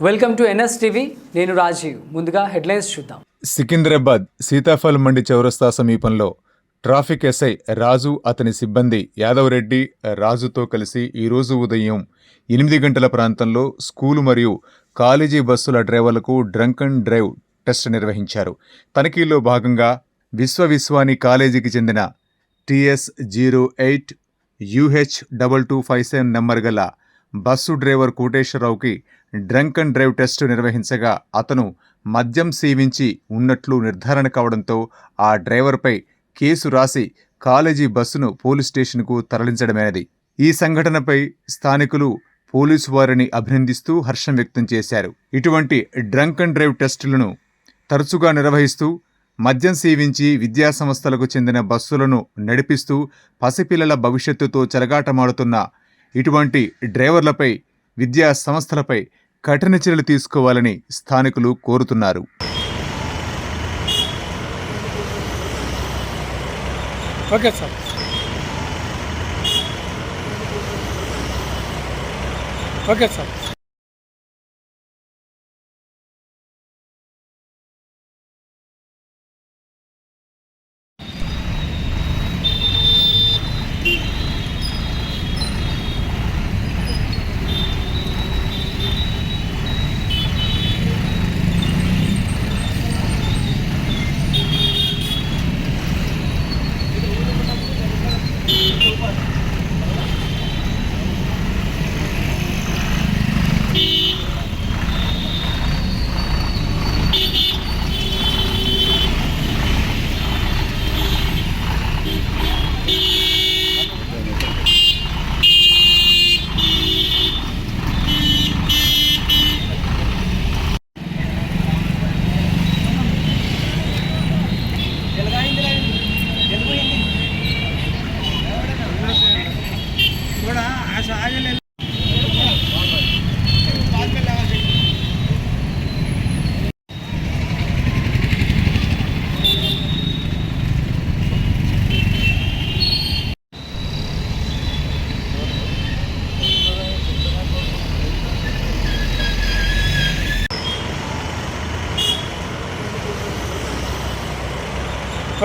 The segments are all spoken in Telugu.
Welcome to NS TV. నేను రాజీవ్. ముందుగా హెడ్లైన్స్ చూద్దాం. సికింద్రాబాద్ సీతాఫల్ మండి చౌరస్తా సమీపంలో ట్రాఫిక్ ఎస్ఐ రాజు అతని సిబ్బంది యాదవ్ రెడ్డి రాజుతో కలిసి ఈరోజు ఉదయం 8 గంటల ప్రాంతంలో స్కూలు మరియు కాలేజీ బస్సుల డ్రైవర్లకు డ్రంక్ అండ్ డ్రైవ్ టెస్ట్ నిర్వహించారు. తనిఖీల్లో భాగంగా విశ్వాని కాలేజీకి చెందిన TS08 UH2257 నెంబర్ గల బస్సు డ్రైవర్ కోటేశ్వరరావుకి డ్రంక్ అండ్ డ్రైవ్ టెస్ట్ నిర్వహించగా అతను మద్యం సేవించి ఉన్నట్లు నిర్ధారణ కావడంతో ఆ డ్రైవర్పై కేసు రాసి కాలేజీ బస్సును పోలీస్ స్టేషన్కు తరలించడమైనది. ఈ సంఘటనపై స్థానికులు పోలీసు వారిని అభినందిస్తూ హర్షం వ్యక్తం చేశారు. ఇటువంటి డ్రంక్ అండ్ డ్రైవ్ టెస్టులను తరచుగా నిర్వహిస్తూ మద్యం సేవించి విద్యాసంస్థలకు చెందిన బస్సులను నడిపిస్తూ పసిపిల్లల భవిష్యత్తుతో చెలగాటమాడుతున్న ఇటువంటి డ్రైవర్లపై విద్యా సంస్థలపై కఠిన చర్యలు తీసుకోవాలని స్థానికులు కోరుతున్నారు. Okay sir. Okay sir.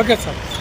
Okay sir.